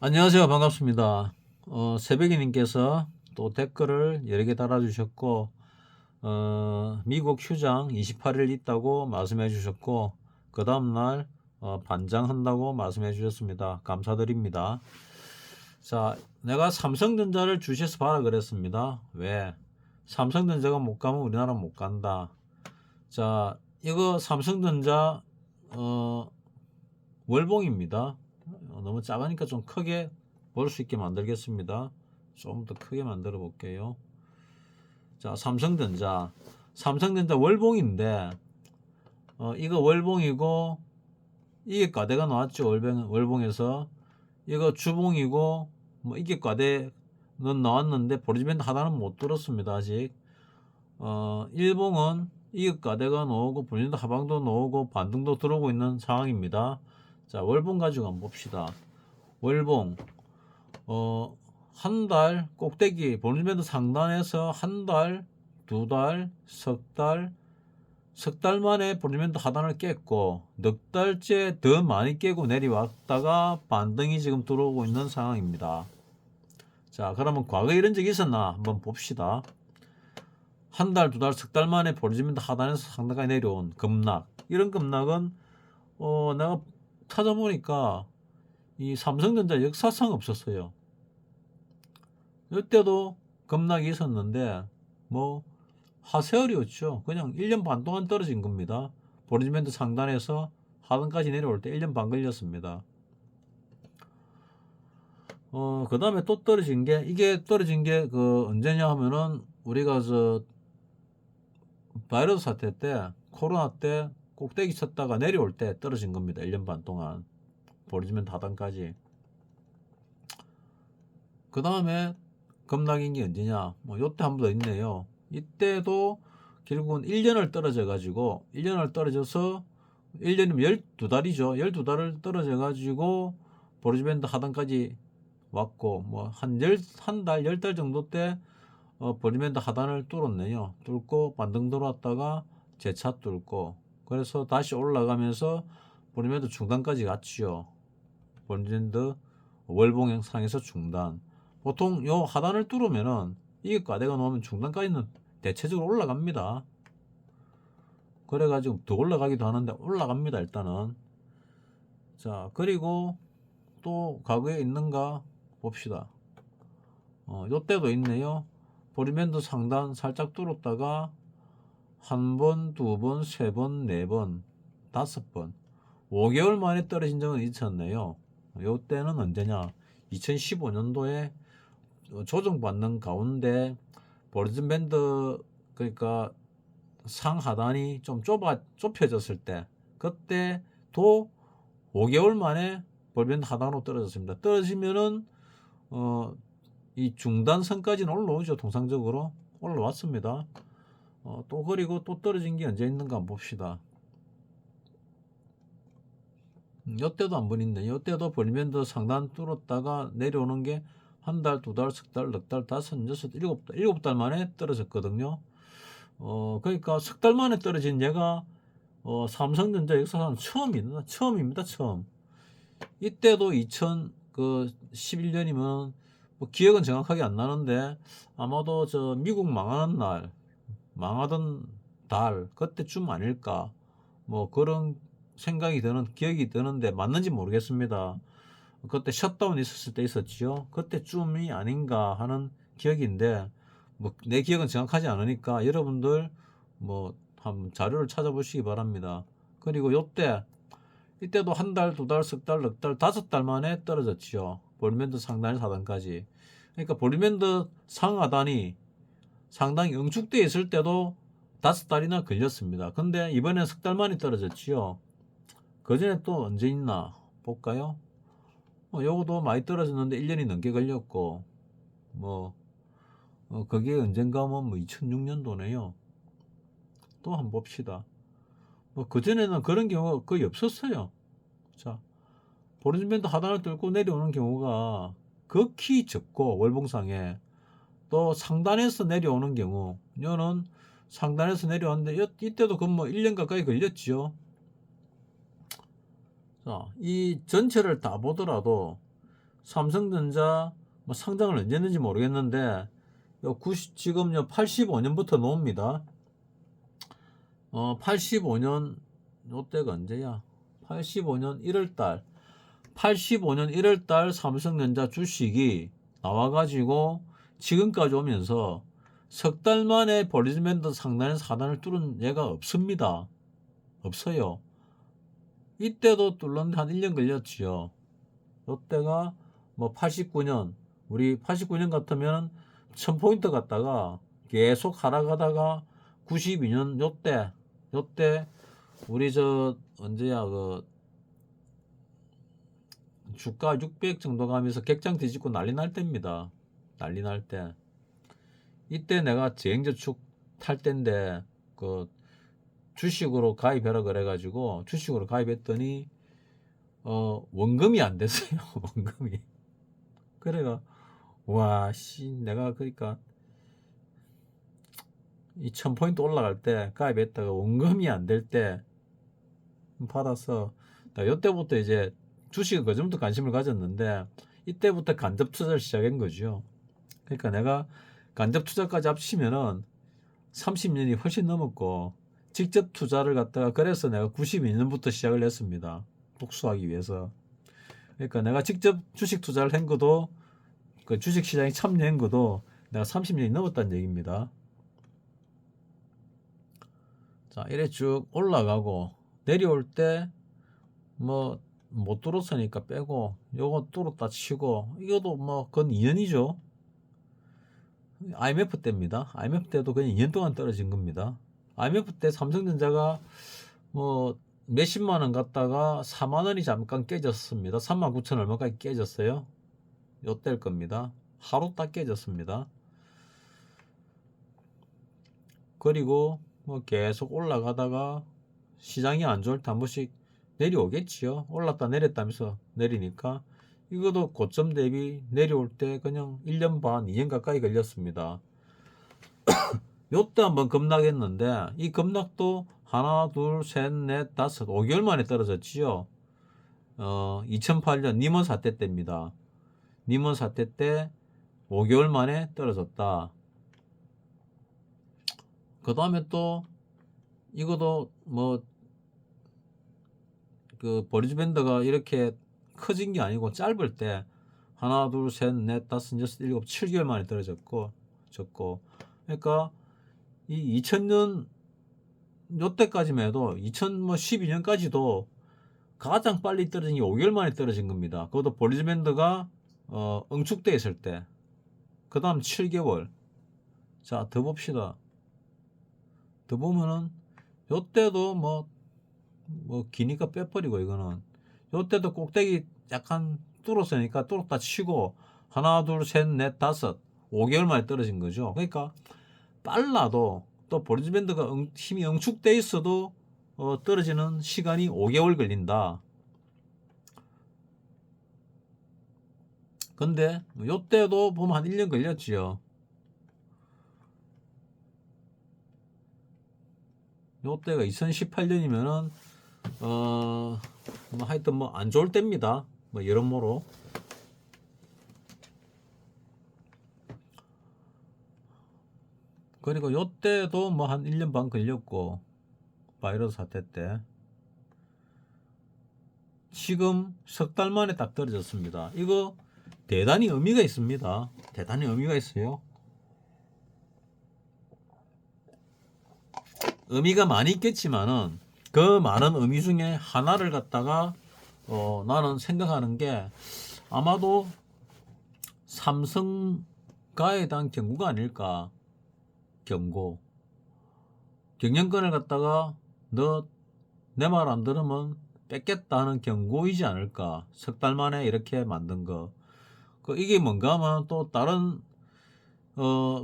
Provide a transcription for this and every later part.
안녕하세요. 반갑습니다. 새벽이님께서 또 댓글을 여러 개 달아주셨고, 미국 휴장 28일 있다고 말씀해 주셨고, 그 다음날 반장한다고 말씀해 주셨습니다. 감사드립니다. 자, 내가 삼성전자를 주시해서 봐라 그랬습니다. 왜? 삼성전자가 못 가면 우리나라 못 간다. 자, 이거 삼성전자 월봉입니다. 너무 작으니까 좀 크게 볼 수 있게 만들겠습니다. 좀 더 크게 만들어 볼게요. 자, 삼성전자 월봉인데, 이거 월봉이고, 이게 과대가 나왔죠. 월봉에서. 이거 주봉이고, 뭐, 이게 과대는 나왔는데, 보리지밴드 하단은 못 뚫었습니다. 아직. 일봉은 이게 과대가 나오고, 보리지밴드 하방도 나오고, 반등도 들어오고 있는 상황입니다. 자, 월봉 가지고 한번 봅시다. 월봉, 한 달 꼭대기, 볼리밴드 상단에서 한 달, 두 달, 석 달 만에 볼리밴드 하단을 깼고, 넉 달째 더 많이 깨고 내려왔다가 반등이 지금 들어오고 있는 상황입니다. 자, 그러면 과거에 이런 적이 있었나? 한번 봅시다. 한 달, 두 달, 석 달 만에 볼리밴드 하단에서 상단까지 내려온 급락. 이런 급락은, 내가 찾아보니까 이 삼성전자 역사상 없었어요. 이때도 급락이 있었는데 뭐 하세월이었죠. 그냥 1년 반 동안 떨어진 겁니다. 보리지밴드 상단에서 하단까지 내려올 때 1년 반 걸렸습니다. 그 다음에 또 떨어진 게, 이게 떨어진 게 그 언제냐 하면은 우리가 바이러스 사태 때, 코로나 때 꼭대기 쳤다가 내려올 때 떨어진 겁니다. 1년 반 동안. 보리지밴드 하단까지. 그 다음에 급락인 게 언제냐? 뭐 요때 한 번 더 있네요. 이때도 결국은 1년을 떨어져 가지고 1년을 떨어져서 1년이면 12달이죠. 12달을 떨어져 가지고 보리지밴드 하단까지 왔고 뭐 한 달, 10달 정도 때 보리지밴드 하단을 뚫었네요. 뚫고 반등 들어왔다가 재차 뚫고 그래서 다시 올라가면서 보리지밴드 중단까지 갔지요. 보리지밴드 월봉 상에서 중단. 보통 요 하단을 뚫으면은 이게 과대가 나오면 중단까지는 대체적으로 올라갑니다. 그래가지고 더 올라가기도 하는데 올라갑니다. 일단은. 자, 그리고 또 과거에 있는가 봅시다. 요때도 있네요. 보리밴드 상단 살짝 뚫었다가 한 번, 두 번, 세 번, 네 번, 다섯 번, 5개월 만에 떨어진 적은 있었네요. 요때는 언제냐? 2015년도에 조정받는 가운데 보리지밴드 그러니까 상하단이 좀 좁혀졌을 때 그때 도 5개월 만에 보리밴드 하단으로 떨어졌습니다. 떨어지면은 이 중단선까지는 올라오죠. 통상적으로 올라왔습니다. 또 그리고 또 떨어진 게 언제 있는가 한번 봅시다. 이때도 한 번 있네. 이때도 보리밴드 상단 뚫었다가 내려오는 게 한 달, 두 달, 석 달, 넉 달, 다섯, 여섯, 일곱 달 만에 떨어졌거든요. 그러니까 석 달 만에 떨어진 얘가 삼성전자 역사상 처음입니다. 처음. 이때도 2011년이면 뭐 기억은 정확하게 안 나는데 아마도 저 미국 망하던 달 그때쯤 아닐까. 뭐 그런 생각이 드는 기억이 드는데 맞는지 모르겠습니다. 그때 셧다운 있었을 때 있었지요. 그때쯤이 아닌가 하는 기억인데 뭐 내 기억은 정확하지 않으니까 여러분들 뭐 한번 자료를 찾아보시기 바랍니다. 그리고 이때도 한 달, 두 달, 석 달, 넉 달, 다섯 달 만에 떨어졌지요. 볼리밴드 상단에서 하단까지. 그러니까 볼리밴드 상하단이 상당히 응축되어 있을 때도 다섯 달이나 걸렸습니다. 근데 이번엔 석 달 만에 떨어졌지요. 그 전에 또 언제 있나 볼까요? 요거도 많이 떨어졌는데 1년이 넘게 걸렸고, 그게 언젠가 뭐 2006년도네요. 또 한번 봅시다. 그전에는 그런 경우가 거의 없었어요. 자, 보리지밴드 하단을 뚫고 내려오는 경우가 극히 적고, 월봉상에. 또 상단에서 내려오는 경우, 이거는 상단에서 내려왔는데, 이때도 그 뭐 1년 가까이 걸렸지요. 자, 이 전체를 다 보더라도 삼성전자 뭐 상장을 언제 했는지 모르겠는데 지금 85년부터 놓습니다. 85년 요때가 언제야? 85년 1월달 85년 1월달 삼성전자 주식이 나와가지고 지금까지 오면서 석 달 만에 볼리지밴드 상단의 사단을 뚫은 예가 없습니다. 없어요. 이때도 뚫는데 한 1년 걸렸지요. 요때가 뭐 89년 우리 89년 같으면 1000포인트 갔다가 계속 하락하다가 92년 요때 우리 언제야 주가 600 정도 가면서 객장 뒤집고 난리 날 때입니다. 난리 날 때. 이때 내가 재행저축 탈 때인데 주식으로 가입해라 그래가지고 주식으로 가입했더니 원금이 안 됐어요. 원금이. 그래가 내가 그러니까 이 1000포인트 올라갈 때 가입했다가 원금이 안 될 때 받아서 이때부터 이제 주식은 그전부터 관심을 가졌는데 이때부터 간접 투자를 시작한 거죠. 그러니까 내가 간접 투자까지 합치면은 30년이 훨씬 넘었고 직접 투자를 갖다가 그래서 내가 92년부터 시작을 했습니다. 복수하기 위해서. 그러니까 내가 직접 주식 투자를 한 것도 그 주식 시장에 참여한 것도 내가 30년이 넘었다는 얘기입니다. 자, 이래 쭉 올라가고 내려올 때 뭐 못 뚫었으니까 빼고 요거 뚫었다 치고 이것도 뭐 그건 2년이죠. IMF 때입니다. IMF 때도 그냥 2년 동안 떨어진 겁니다. IMF 때 삼성전자가 뭐 몇십만 원 갔다가 4만 원이 잠깐 깨졌습니다. 3만 9천 얼마까지 깨졌어요. 요때일 겁니다. 하루 딱 깨졌습니다. 그리고 뭐 계속 올라가다가 시장이 안 좋을 때 한 번씩 내려오겠지요. 올랐다 내렸다면서 내리니까 이것도 고점 대비 내려올 때 그냥 1년 반, 2년 가까이 걸렸습니다. 요때 한번 급락했는데 이 급락도 하나, 둘, 셋, 넷, 다섯, 5개월 만에 떨어졌지요. 2008년 니먼 사태 때입니다. 니먼 사태 때 5개월 만에 떨어졌다. 그 다음에 또 이것도 뭐 볼리지밴드가 이렇게 커진 게 아니고 짧을 때 하나, 둘, 셋, 넷, 다섯, 여섯, 일곱, 7개월 만에 떨어졌고 그러니까 이 2000년 요때까지만 해도 2012년까지도 가장 빨리 떨어진 게 5개월 만에 떨어진 겁니다. 그것도 볼리지밴드가 응축돼 있을 때. 그 다음 7개월. 자, 더 봅시다. 더 보면은 요때도 뭐 기니까 빼버리고 이거는 요때도 꼭대기 약간 뚫었으니까 뚫었다 치고 하나, 둘, 셋, 넷, 다섯 5개월 만에 떨어진 거죠. 그러니까 빨라도 또 볼리지밴드가 힘이 응축돼 있어도 떨어지는 시간이 5개월 걸린다. 근데 요때도 보면 한 1년 걸렸지요. 요때가 2018년이면은 뭐 하여튼 뭐 안 좋을 때입니다. 뭐 여러모로. 그리고 요때도 뭐 한 1년 반 걸렸고 바이러스 사태 때 지금 석 달 만에 딱 떨어졌습니다. 이거 대단히 의미가 있습니다. 대단히 의미가 있어요. 의미가 많이 있겠지만은 그 많은 의미 중에 하나를 갖다가 나는 생각하는 게 아마도 삼성가에 대한 경고가 아닐까. 경고. 경영권을 갖다가 너 내 말 안 들으면 뺏겠다 하는 경고이지 않을까. 석 달 만에 이렇게 만든 거. 이게 뭔가 하면 또 다른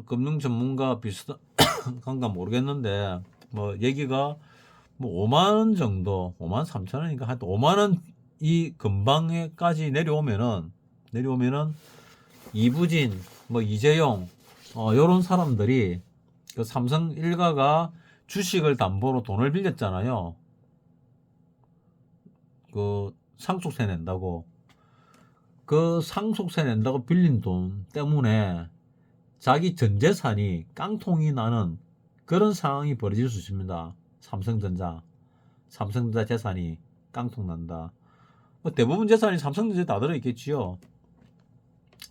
금융 전문가 비슷한가 모르겠는데 뭐 얘기가 뭐 5만 원 정도, 5만 3천 원인가 하여튼 5만 원 이 근방에까지 내려오면은 이부진, 뭐 이재용 요런 사람들이 그 삼성 일가가 주식을 담보로 돈을 빌렸잖아요. 그 상속세 낸다고. 그 상속세 낸다고 빌린 돈 때문에 자기 전 재산이 깡통이 나는 그런 상황이 벌어질 수 있습니다. 삼성전자 재산이 깡통 난다. 뭐 대부분 재산이 삼성전자에 다 들어있겠지요.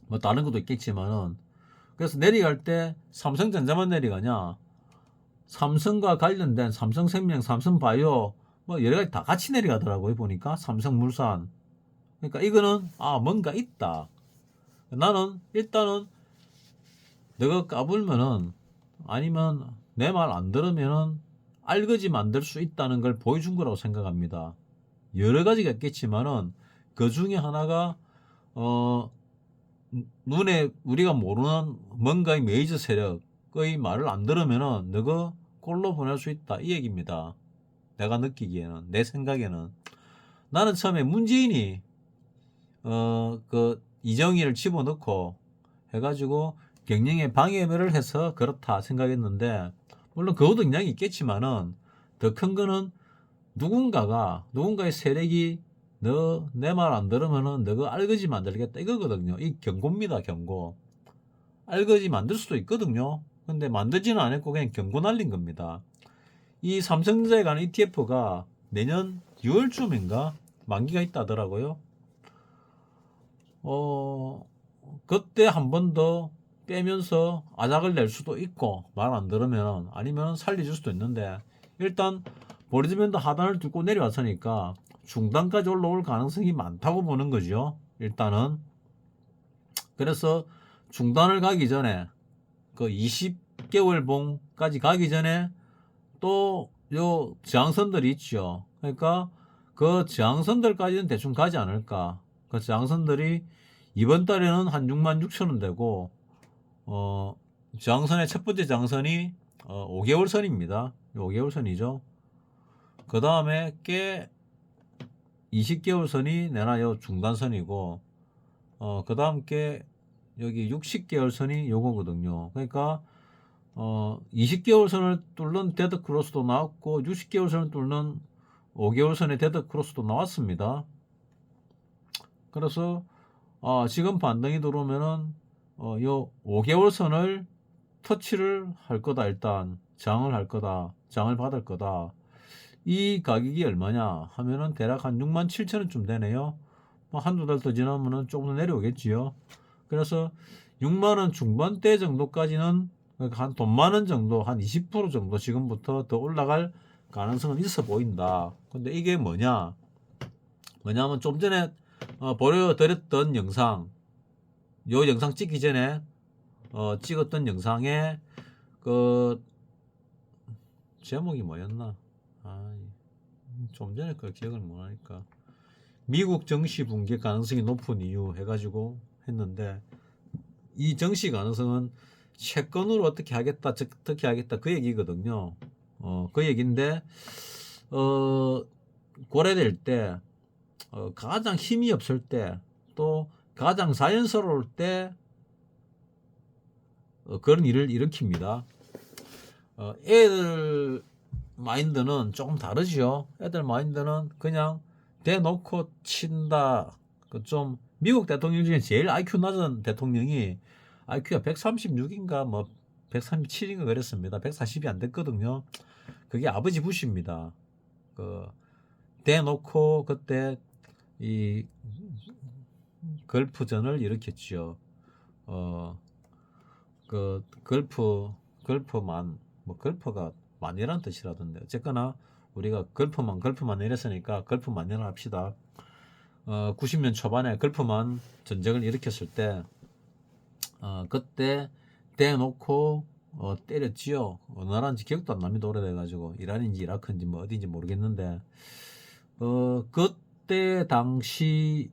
뭐 다른 것도 있겠지만은, 그래서 내려갈 때 삼성전자만 내려가냐, 삼성과 관련된 삼성생명, 삼성바이오 뭐 여러 가지 다 같이 내려가더라고요. 보니까 삼성물산. 그러니까 이거는 뭔가 있다. 나는 일단은 너가 까불면은, 아니면 내 말 안 들으면은 알거지 만들 수 있다는 걸 보여준 거라고 생각합니다. 여러 가지가 있겠지만은 그 중에 하나가 눈에 우리가 모르는 뭔가의 메이저 세력의 말을 안 들으면은 너가 꼴로 보낼 수 있다, 이 얘기입니다. 내가 느끼기에는, 내 생각에는. 나는 처음에 문재인이 그 이정희를 집어넣고 해가지고 경영에 방해를 해서 그렇다 생각했는데, 물론 그것도 영향이 있겠지만은 더 큰 거는 누군가의 세력이 너 내 말 안 들으면은 너가 알거지 만들겠다, 이거거든요. 이 경고입니다. 경고. 알거지 만들 수도 있거든요. 근데 만들지는 않았고 그냥 경고 날린 겁니다. 이 삼성전자에 관한 ETF가 내년 6월쯤인가 만기가 있다더라고요. 그때 한 번 더 빼면서 아작을 낼 수도 있고, 말 안 들으면, 아니면 살려줄 수도 있는데, 일단 보리지면도 하단을 뚫고 내려왔으니까 중단까지 올라올 가능성이 많다고 보는 거죠. 일단은. 그래서 중단을 가기 전에, 그 20개월 봉까지 가기 전에 또 요 저항선들이 있죠. 그러니까 그 저항선들까지는 대충 가지 않을까. 그 저항선들이 이번 달에는 한 66,000원 되고, 저항선의 첫 번째 저항선이 5개월 선입니다. 5개월 선이죠. 그 다음에 20개월 선이 내나요 중단선이고, 그 다음 게 여기 60개월 선이 요거거든요. 그러니까 20개월 선을 뚫는 데드 크로스도 나왔고, 60개월 선을 뚫는 5개월 선의 데드 크로스도 나왔습니다. 그래서 지금 반등이 들어오면은 요 5개월 선을 터치를 할 거다. 일단 장을 할 거다. 장을 받을 거다. 이 가격이 얼마냐 하면은 대략 한 67,000원쯤 되네요. 뭐 한두 달 더 지나면은 조금 더 내려오겠지요. 그래서 6만원 중반대 정도까지는, 한 돈 많은 정도, 한 20% 정도 지금부터 더 올라갈 가능성은 있어 보인다. 근데 이게 뭐냐면 좀 전에 보여드렸던 영상, 요 영상 찍기 전에 찍었던 영상에 그 제목이 뭐였나? 좀 전에 그 기억을 못하니까, 미국 정시 붕괴 가능성이 높은 이유 해가지고 했는데, 이 정시 가능성은 채권으로 어떻게 하겠다 그 얘기거든요. 그 얘기인데, 고려될 때, 가장 힘이 없을 때, 또 가장 자연스러울 때 그런 일을 일으킵니다. 애들 마인드는 조금 다르죠. 애들 마인드는 그냥 대놓고 친다. 좀 미국 대통령 중에 제일 IQ 낮은 대통령이 IQ가 136인가 뭐 137인가 그랬습니다. 140이 안 됐거든요. 그게 아버지 부시입니다. 대놓고 그때 이 걸프전을 일으켰죠. 걸프만, 뭐 걸프가 만이라는 뜻이라던데, 어쨌거나 우리가 걸프만 이랬으니까 걸프만이라 합시다. 90년 초반에 걸프만 전쟁을 일으켰을 때, 그때 대놓고 때렸지요. 어느 나라인지 기억도 안 납니다. 오래돼가지고. 이란인지 이라크인지 뭐 어딘지 모르겠는데, 그때 당시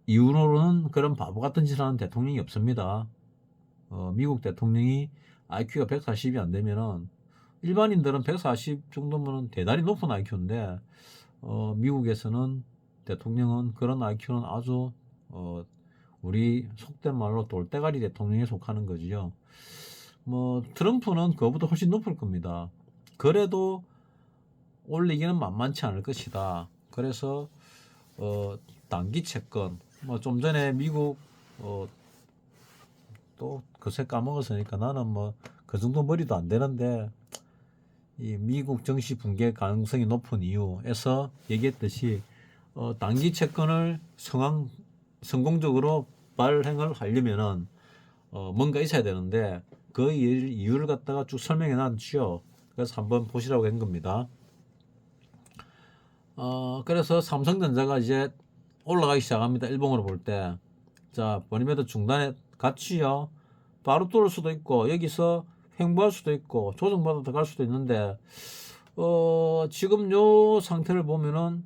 이후로는 그런 바보 같은 짓을 하는 대통령이 없습니다. 미국 대통령이 IQ가 140이 안 되면은, 일반인들은 140 정도면은 대단히 높은 IQ인데, 미국에서는 대통령은 그런 IQ는 아주, 우리 속된 말로 돌대가리 대통령에 속하는 거지요. 뭐, 트럼프는 그거보다 훨씬 높을 겁니다. 그래도 올리기는 만만치 않을 것이다. 그래서, 단기 채권, 뭐 좀 전에 미국 또 그새 까먹었으니까 나는 뭐 그 정도 머리도 안 되는데 이 미국 증시 붕괴 가능성이 높은 이유에서 얘기했듯이 단기 채권을 성공적으로 발행을 하려면은 뭔가 있어야 되는데 그 이유를 갖다가 쭉 설명해 놨죠. 그래서 한번 보시라고 한 겁니다. 그래서 삼성전자가 이제 올라가기 시작합니다. 일봉으로 볼 때. 자, 버니매도 중단에 같이요. 바로 뚫을 수도 있고, 여기서 횡보할 수도 있고, 조정받아 들어갈 수도 있는데, 지금 요 상태를 보면은,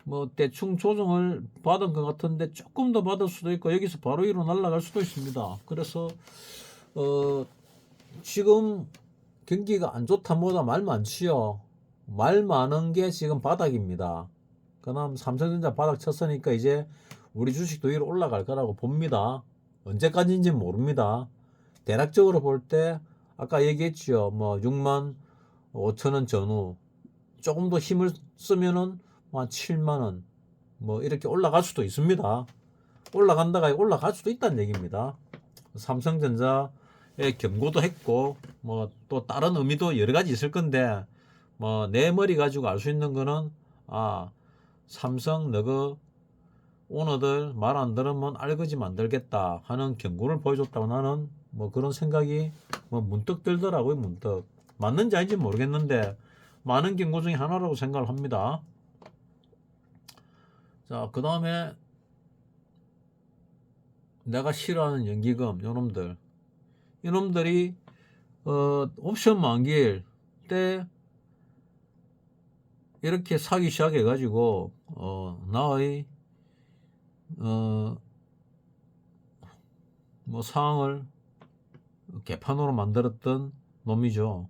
뭐, 대충 조정을 받은 것 같은데, 조금 더 받을 수도 있고, 여기서 바로 위로 날아갈 수도 있습니다. 그래서, 지금 경기가 안 좋다 뭐다 말 많지요. 말 많은 게 지금 바닥입니다. 그다음 삼성전자 바닥 쳤으니까 이제 우리 주식도 위로 올라갈 거라고 봅니다. 언제까지인지 모릅니다. 대략적으로 볼 때 아까 얘기했죠. 뭐 6만 5천 원 전후 조금 더 힘을 쓰면은 한 7만 원 뭐 이렇게 올라갈 수도 있습니다. 올라간다가 올라갈 수도 있다는 얘기입니다. 삼성전자에 경고도 했고 뭐 또 다른 의미도 여러 가지 있을 건데 뭐 내 머리 가지고 알 수 있는 거는 삼성 너그 오너들 말 안 들으면 알거지 만들겠다 하는 경고를 보여줬다고 나는 뭐 그런 생각이 뭐 문득 들더라고요. 문득 맞는지 아닌지 모르겠는데 많은 경고 중에 하나라고 생각을 합니다. 자, 그 다음에 내가 싫어하는 연기금 요놈들 이놈들이 옵션 만기일 때 이렇게 사기 시작해 가지고 나의 뭐 상황을 개판으로 만들었던 놈이죠.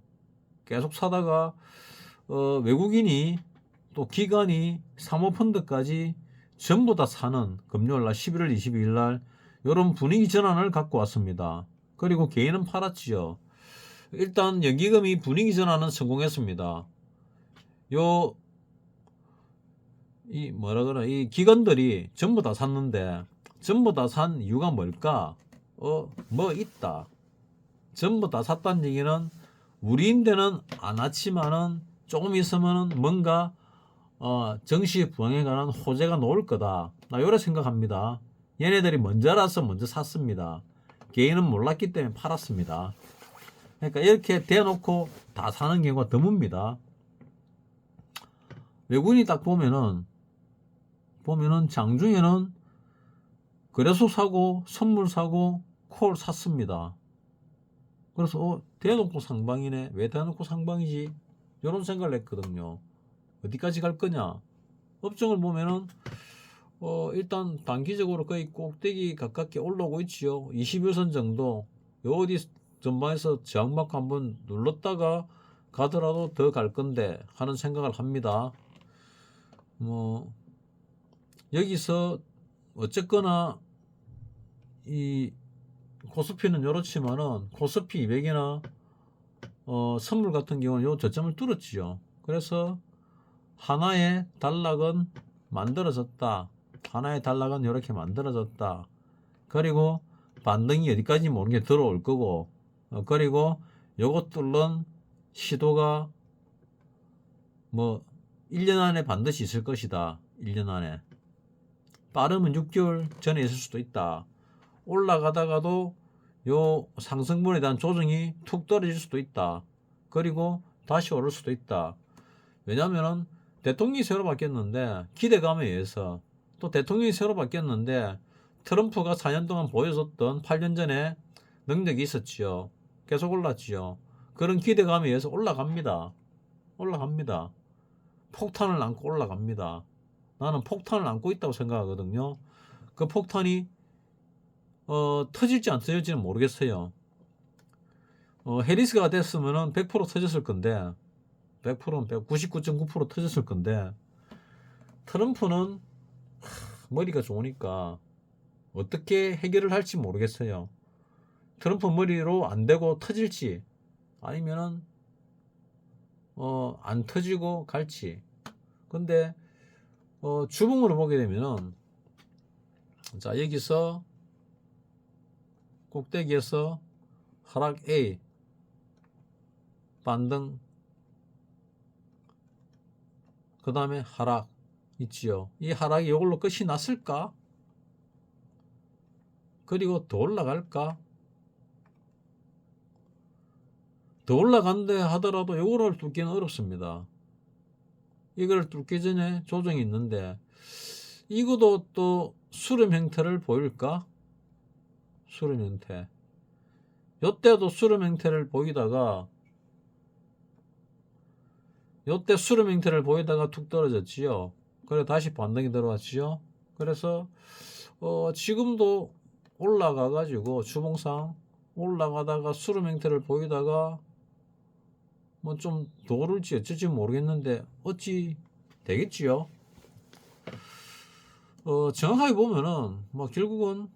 계속 사다가 외국인이 또 기관이 사모펀드까지 전부 다 사는 금요일날 11월 22일 날 이런 분위기 전환을 갖고 왔습니다. 그리고 개인은 팔았지요. 일단 연기금이 분위기 전환은 성공했습니다. 이 뭐라 그래 이 기관들이 전부 다 샀는데 전부 다 산 이유가 뭘까? 뭐 있다. 전부 다 샀다는 얘기는 우리인데는 안 왔지만은 조금 있으면은 뭔가 정시 부양에 관한 호재가 나올 거다. 나 요래 생각합니다. 얘네들이 먼저 알아서 먼저 샀습니다. 개인은 몰랐기 때문에 팔았습니다. 그러니까 이렇게 대놓고 다 사는 경우가 드뭅니다. 외국인이 딱 보면은 장중에는 거래소 사고 선물 사고 콜 샀습니다. 그래서 대놓고 상방이네. 왜 대놓고 상방이지? 이런 생각을 했거든요. 어디까지 갈 거냐? 업종을 보면은 일단 단기적으로 거의 꼭대기 가깝게 올라오고 있지요. 21선 정도. 어디 전방에서 저항받고 한번 눌렀다가 가더라도 더 갈 건데 하는 생각을 합니다. 뭐 여기서 어쨌거나 이 코스피는 이렇지만은 코스피 200이나 선물 같은 경우는 요 저점을 뚫었지요. 그래서 하나의 단락은 만들어졌다. 하나의 단락은 이렇게 만들어졌다. 그리고 반등이 어디까지 모르게 들어올 거고 그리고 요것 뚫는 시도가 뭐 1년 안에 반드시 있을 것이다. 1년 안에 빠르면 6개월 전에 있을 수도 있다. 올라가다가도 요 상승분에 대한 조정이 툭 떨어질 수도 있다. 그리고 다시 오를 수도 있다. 왜냐면은 대통령이 새로 바뀌었는데 기대감에 의해서 또 대통령이 새로 바뀌었는데 트럼프가 4년 동안 보여줬던 8년 전에 능력이 있었지요. 계속 올랐지요. 그런 기대감에 의해서 올라갑니다. 올라갑니다. 폭탄을 안고 올라갑니다. 나는 폭탄을 안고 있다고 생각하거든요. 그 폭탄이 터질지 안 터질지는 모르겠어요. 해리스가 됐으면은 100% 터졌을 건데 100%는 99.9% 터졌을 건데 트럼프는 머리가 좋으니까 어떻게 해결을 할지 모르겠어요. 트럼프 머리로 안 되고 터질지 아니면은 안 터지고 갈지. 근데 주봉으로 보게 되면은 자, 여기서 꼭대기에서 하락 A 반등, 그 다음에 하락 있지요. 이 하락이 이걸로 끝이 났을까? 그리고 더 올라갈까? 더 올라간다 하더라도 이거를 뚫기는 어렵습니다. 이걸 뚫기 전에 조정이 있는데, 이것도 또 수렴 형태를 보일까? 수렴 형태. 요때도 수렴 형태를 보이다가, 요때 수렴 형태를 보이다가 툭 떨어졌지요. 그래 다시 반등이 들어왔지요. 그래서 지금도 올라가 가지고 주봉상 올라가다가 수렴 형태를 보이다가 뭐 좀 더 오를지 어쩔지 모르겠는데 어찌 되겠지요. 정확하게 보면은 뭐 결국은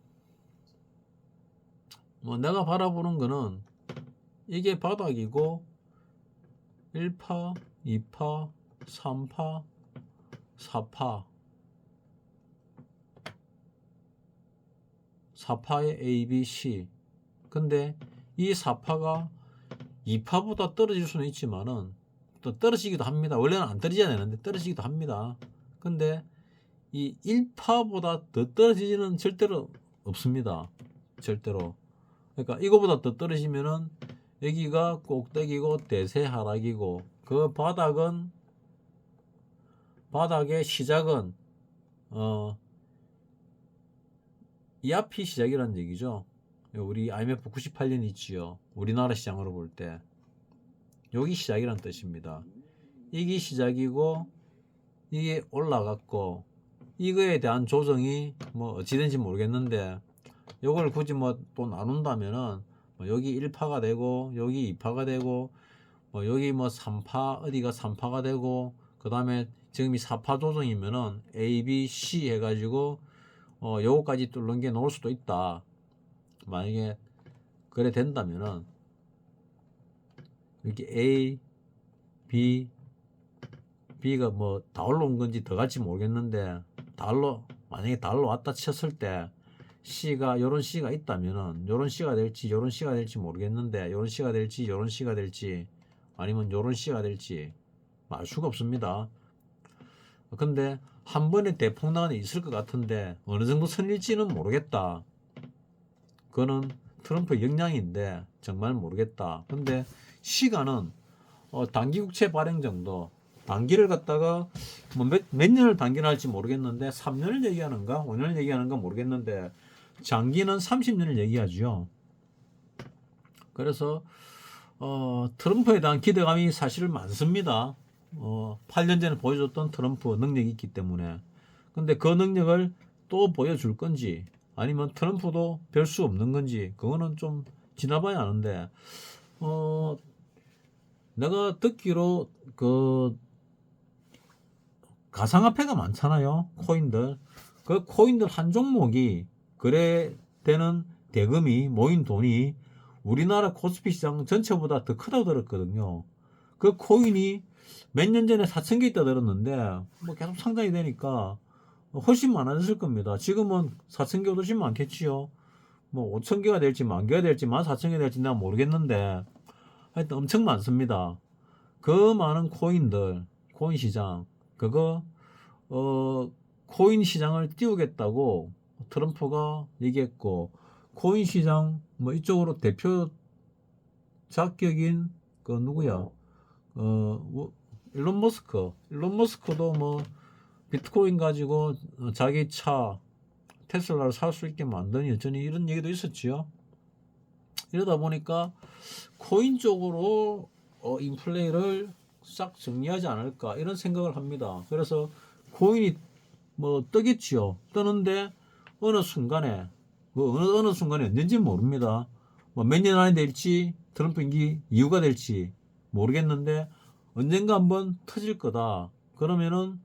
뭐 내가 바라보는 거는 이게 바닥이고 1파, 2파, 3파, 4파, 4파의 A, B, C. 근데 이 4파가 2파보다 떨어질 수는 있지만은 또 떨어지기도 합니다. 원래는 안 떨어져야 되는데 떨어지기도 합니다. 근데 이 1파보다 더 떨어지지는 절대로 없습니다. 절대로. 그러니까 이거보다 더 떨어지면은 여기가 꼭대기고 대세 하락이고, 그 바닥의 시작은 이 앞이 시작이라는 얘기죠. 우리 IMF 98년 있지요. 우리나라 시장으로 볼 때 여기 시작이란 뜻입니다. 이게 시작이고 이게 올라갔고, 이거에 대한 조정이 뭐 어찌된지 모르겠는데, 요걸 굳이 뭐 또 나눈다면은 뭐 여기 1파가 되고 여기 2파가 되고 뭐 여기 뭐 3파, 어디가 3파가 되고, 그 다음에 지금 이 4파 조정이면은 A, B, C 해가지고 요거까지 뚫는 게 나올 수도 있다. 만약에 그래 된다면은 이렇게 A, B, B가 뭐 다 올라온 건지 더 갈지 모르겠는데, 만약에 다 올라왔다 쳤을 때 C가 요런 C가 있다면은 요런 C가 될지 요런 C가 될지 모르겠는데, 요런 C가 될지 요런 C가 될지 아니면 요런 C가 될지 알 수가 없습니다. 근데 한 번에 대폭락은 있을 것 같은데 어느 정도 선일지는 모르겠다. 그거는 트럼프 역량인데 정말 모르겠다. 근데 시간은 단기국채 발행 정도, 단기를 갖다가 뭐 몇 년을 단기를 할지 모르겠는데 3년을 얘기하는가 5년을 얘기하는가 모르겠는데 장기는 30년을 얘기하죠. 그래서 트럼프에 대한 기대감이 사실 많습니다. 8년 전에 보여줬던 트럼프 능력이 있기 때문에. 근데 그 능력을 또 보여줄 건지 아니면 트럼프도 별 수 없는 건지 그거는 좀 지나봐야 아는데, 내가 듣기로 그 가상화폐가 많잖아요. 코인들. 그 코인들 한 종목이 거래되는 대금이, 모인 돈이 우리나라 코스피 시장 전체보다 더 크다고 들었거든요. 그 코인이 몇 년 전에 4,000개 있다 들었는데 뭐 계속 상장이 되니까 훨씬 많아졌을 겁니다. 지금은 4,000개보다 훨씬 많겠지요. 뭐 5,000개가 될지 10,000개가 될지 14,000개가 될지 내가 모르겠는데 하여튼 엄청 많습니다. 그 많은 코인들, 코인 시장, 그거 코인 시장을 띄우겠다고 트럼프가 얘기했고, 코인 시장 뭐 이쪽으로 대표 자격인 그 누구야? 일론 머스크도 뭐 비트코인 가지고 자기 차 테슬라를 살 수 있게 만드니 여전히 이런 얘기도 있었지요. 이러다 보니까 코인 쪽으로 인플레이를 싹 정리하지 않을까 이런 생각을 합니다. 그래서 코인이 뭐 뜨겠지요. 뜨는데 어느 순간에 어느 순간에 언젠지 모릅니다. 뭐 몇 년 안에 될지 트럼프 임기 이유가 될지 모르겠는데 언젠가 한번 터질 거다. 그러면은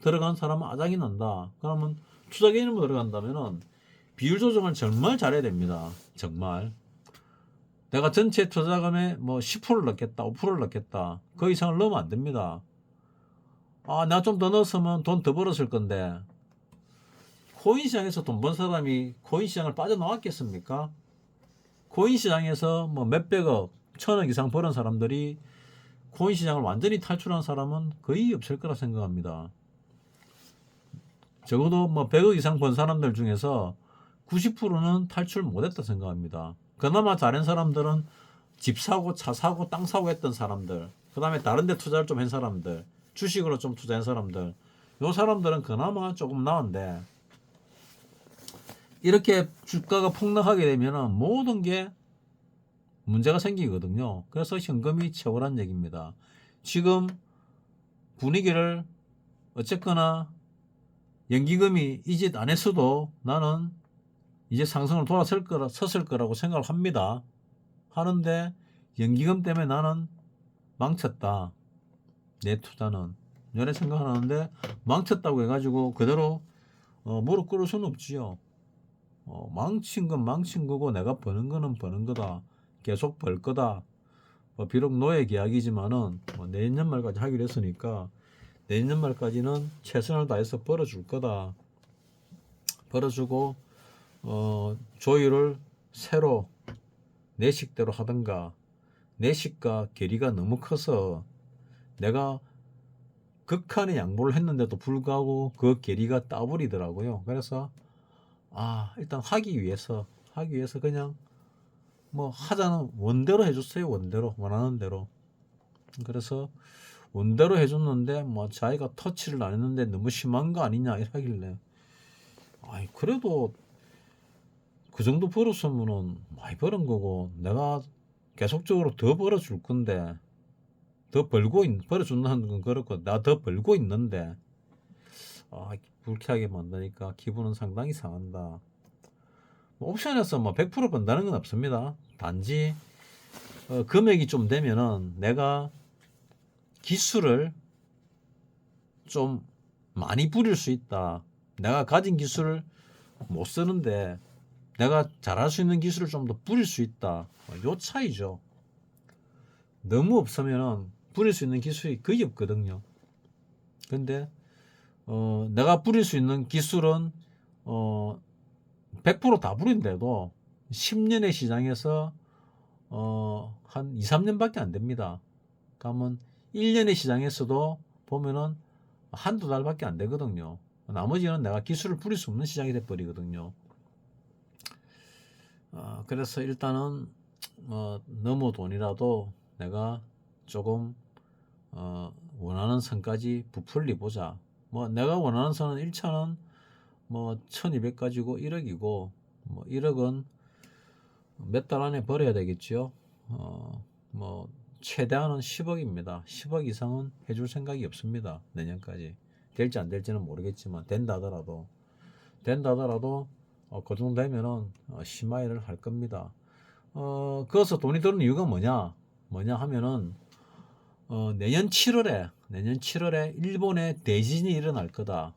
들어간 사람은 아작이 난다. 그러면 투자 개념으로 들어간다면은 비율 조정을 정말 잘해야 됩니다. 정말. 내가 전체 투자금에 뭐 10%를 넣겠다, 5%를 넣겠다. 그 이상을 넣으면 안 됩니다. 내가 좀 더 넣었으면 돈 더 벌었을 건데, 코인 시장에서 돈 번 사람이 코인 시장을 빠져나왔겠습니까? 코인 시장에서 뭐 몇백억, 천억 이상 버는 사람들이 코인 시장을 완전히 탈출한 사람은 거의 없을 거라 생각합니다. 적어도 뭐 100억 이상 번 사람들 중에서 90%는 탈출 못했다 생각합니다. 그나마 잘한 사람들은 집 사고, 차 사고, 땅 사고 했던 사람들, 그 다음에 다른 데 투자를 좀 한 사람들, 주식으로 좀 투자한 사람들, 요 사람들은 그나마 조금 나은데, 이렇게 주가가 폭락하게 되면 모든 게 문제가 생기거든요. 그래서 현금이 최고란 얘기입니다. 지금 분위기를 어쨌거나 연기금이 이 짓 안 했어도 나는 이제 상승을 섰을 거라고 생각을 합니다. 하는데 연기금 때문에 나는 망쳤다. 내 투자는. 이런 생각을 하는데 망쳤다고 해가지고 그대로 무릎 꿇을 수는 없지요. 망친 건 망친 거고 내가 버는 거는 버는 거다. 계속 벌 거다. 비록 노예 계약이지만은 내년 말까지 하기로 했으니까 내년 말까지는 최선을 다해서 벌어줄 거다. 벌어주고 조율을 새로 내 식대로 하든가 내 식과 괴리가 너무 커서 내가 극한의 양보를 했는데도 불구하고 그 괴리가 따버리더라고요. 그래서 일단 하기 위해서 그냥 뭐 하자는 원대로 해줬어요. 원대로 원하는 대로. 그래서 원대로 해줬는데 뭐 자기가 터치를 안 했는데 너무 심한 거 아니냐 이러길래 그래도 그 정도 벌었으면은 많이 벌은 거고 내가 계속적으로 더 벌어줄 건데 더 벌어준다는 건 그렇고 나 더 벌고 있는데 불쾌하게 만드니까 기분은 상당히 상한다. 옵션에서 뭐 100% 번다는 건 없습니다. 단지 금액이 좀 되면은 내가 기술을 좀 많이 부릴 수 있다. 내가 가진 기술을 못 쓰는데 내가 잘할 수 있는 기술을 좀 더 부릴 수 있다. 요 차이죠. 너무 없으면은 부릴 수 있는 기술이 거의 없거든요. 근데 내가 부릴 수 있는 기술은 100%다 부린데도 10년의 시장에서 한 2, 3년밖에 안 됩니다. 그러면 1년의 시장에서도 보면은 한두 달밖에 안 되거든요. 나머지는 내가 기술을 부릴 수 없는 시장이 돼 버리거든요. 그래서 일단은 너무 돈이라도 내가 조금 원하는 선까지 부풀리 보자. 뭐 내가 원하는 선은 1차는 뭐 1200 가지고 1억이고 뭐 1억은 몇 달 안에 벌어야 되겠죠. 뭐 최대한은 10억입니다. 10억 이상은 해줄 생각이 없습니다. 내년까지. 될지 안 될지는 모르겠지만 된다 하더라도 그 정도 되면은 심화일을 할 겁니다. 거기서 돈이 드는 이유가 뭐냐 하면은 내년 7월에 일본에 대지진이 일어날 거다.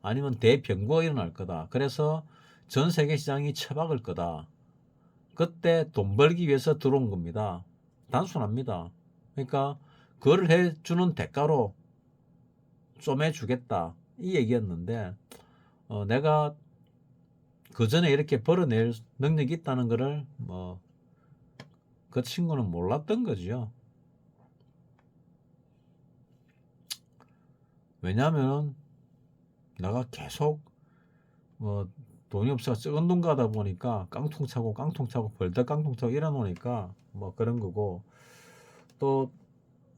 아니면 대병고가 일어날 거다. 그래서 전 세계 시장이 처박을 거다. 그때 돈 벌기 위해서 들어온 겁니다. 단순합니다. 그러니까 그걸 해주는 대가로 좀 해주겠다. 이 얘기였는데 내가 그 전에 이렇게 벌어낼 능력이 있다는 거를 그 친구는 몰랐던 거죠. 왜냐하면 내가 계속 돈이 없어서 적은 돈 가다 보니까 깡통 차고 벌떡 깡통 차고 이러놓으니까 그런 거고, 또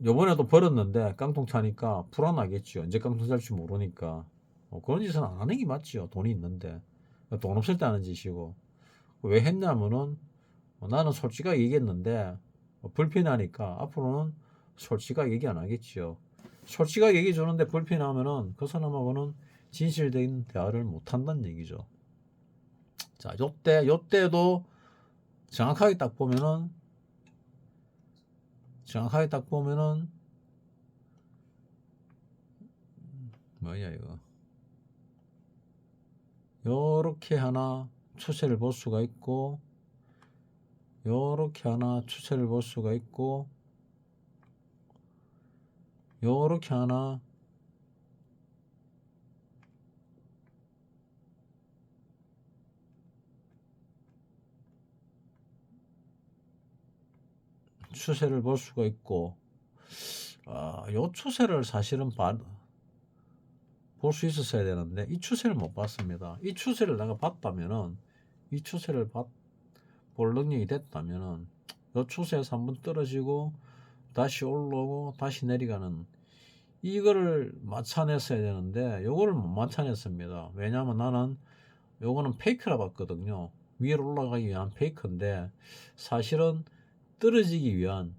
요번에도 벌었는데 깡통 차니까 불안하겠죠. 언제 깡통 찰지 모르니까 그런 짓은 안 하는 게 맞지요. 돈이 있는데. 돈 없을 때 하는 짓이고. 왜 했냐면은 나는 솔직하게 얘기했는데 불편하니까 앞으로는 솔직하게 얘기 안 하겠지요. 솔직하게 얘기해 주는데 불편하면은 그 사람하고는 진실된 대화를 못 한다는 얘기죠. 자, 요때도 정확하게 딱 보면은 뭐야 이거, 요렇게 하나 추세를 볼 수가 있고, 요렇게 하나 추세를 볼 수가 있고, 요렇게 하나 추세를 볼 수가 있고, 요 추세를 사실은 볼 수 있었어야 되는데 이 추세를 못 봤습니다. 이 추세를 내가 봤다면은, 이 추세를 볼 능력이 됐다면은 요 추세에서 한번 떨어지고 다시 올라오고 다시 내려가는 이거를 맞춰냈어야 되는데 요거를 못 맞춰냈습니다. 왜냐하면 나는 요거는 페이크라 봤거든요. 위로 올라가기 위한 페이크인데 사실은 떨어지기 위한